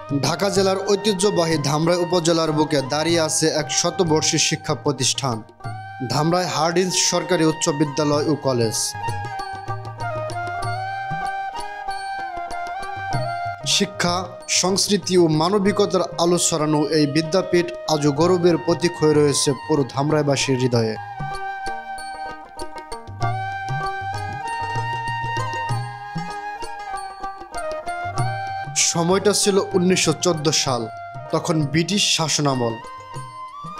ঢাকা জেলার ঐতিহ্যবাহী ধামরাই উপজেলার বুকে দাঁড়িয়ে আছে এক শতবর্ষী শিক্ষা প্রতিষ্ঠান ধামরাই হার্ডিঞ্জ সরকারি উচ্চ বিদ্যালয় ও কলেজ। শিক্ষা, সংস্কৃতি ও মানবিকতার আলো ছড়ানো এই বিদ্যাপীঠ আজও গৌরবের প্রতীক হয়ে রয়েছে পুরো ধামরাইবাসীর হৃদয়ে। সময়টা ছিল 1914 সাল, তখন ব্রিটিশ শাসনামল।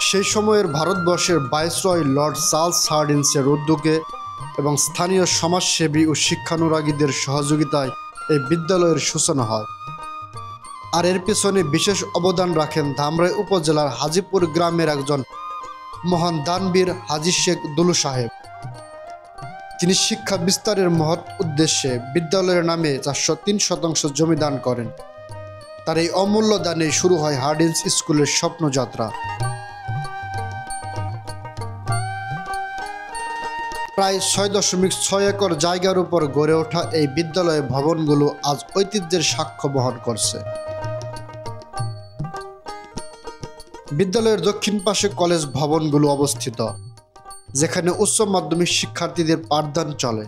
সেই সময়ের ভারতবর্ষের ভাইসরয় লর্ড চার্লস হার্ডিঞ্জের উদ্যোগে এবং স্থানীয় সমাজসেবী ও শিক্ষানুরাগীদের সহযোগিতায় এই বিদ্যালয়ের সূচনা হয়। আর এর পেছনে বিশেষ অবদান রাখেন ধামরাই উপজেলার হাজিপুর গ্রামের একজন মহান দানবীর হাজী শেখ দুলু সাহেব। তিনি শিক্ষা বিস্তারের মহৎ উদ্দেশ্যে বিদ্যালয়ের নামে 403% জমি দান করেন। তার এই অমূল্য দানে শুরু হয় হার্ডিঞ্জ স্কুলের স্বপ্নযাত্রা। প্রায় 6.6 একর জায়গার উপর গড়ে ওঠা এই বিদ্যালয়ের ভবনগুলো আজ ঐতিহ্যের সাক্ষ্য বহন করছে। বিদ্যালয়ের দক্ষিণ পাশে কলেজ ভবনগুলো অবস্থিত, যেখানে উচ্চ মাধ্যমিক শিক্ষার্থীদের পাঠদান চলে।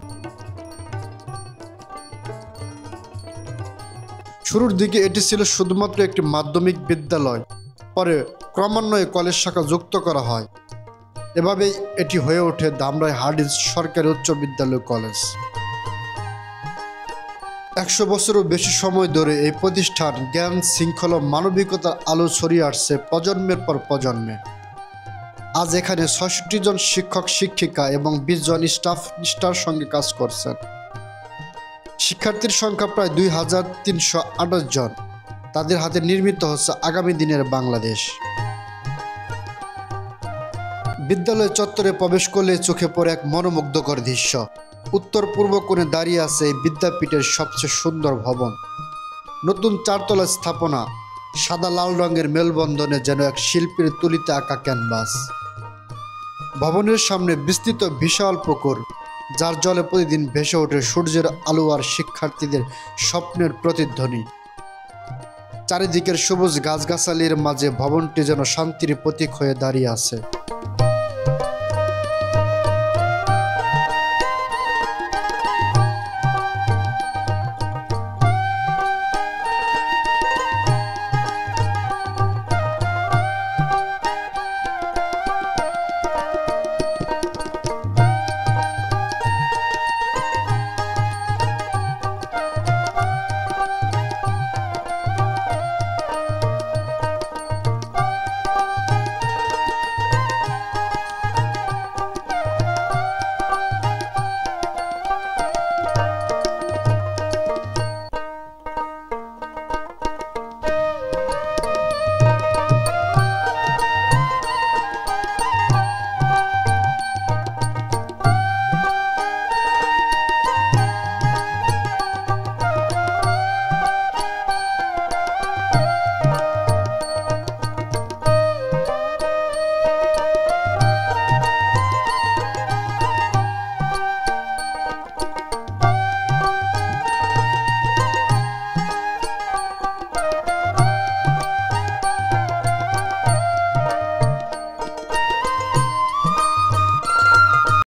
শুরুর দিকে এটি ছিল শুধুমাত্র একটি মাধ্যমিক বিদ্যালয়, পরে ক্রমান্বয়ে কলেজ শাখা যুক্ত করা হয়। এভাবেই এটি হয়ে ওঠে ধামরাই হার্ডিঞ্জ সরকারি উচ্চ বিদ্যালয় কলেজ। 100 বছরেরও বেশি সময় ধরে এই প্রতিষ্ঠান জ্ঞান, শৃঙ্খলা, মানবিকতার আলো ছড়িয়ে আসছে প্রজন্মের পর প্রজন্মে। আজ এখানে 66 জন শিক্ষক শিক্ষিকা এবং 20 জন স্টাফ নিষ্ঠার সঙ্গে কাজ করছেন। শিক্ষার্থীর সংখ্যা প্রায় 2328 জন। তাদের হাতে নির্মিত হচ্ছে আগামী দিনের বাংলাদেশ। বিদ্যালয় চত্বরে প্রবেশ করলে চোখে পড়ে এক মনোমুগ্ধকর দৃশ্য। উত্তর পূর্ব কোণে দাঁড়িয়ে আছে এই বিদ্যাপীঠের সবচেয়ে সুন্দর ভবন। নতুন 4 তলা স্থাপনা, সাদা লাল রঙের মেলবন্ধনে যেন এক শিল্পীর তুলিতে আঁকা ক্যানভাস। ভবনের সামনে বিস্তৃত বিশাল পুকুর, যার জলে প্রতিদিন ভেসে ওঠে সূর্যের আলো আর শিক্ষার্থীদের স্বপ্নের প্রতিধ্বনি। চারিদিকের সবুজ গাছগাছালির মাঝে ভবনটি যেন শান্তির প্রতীক হয়ে দাঁড়িয়ে আছে।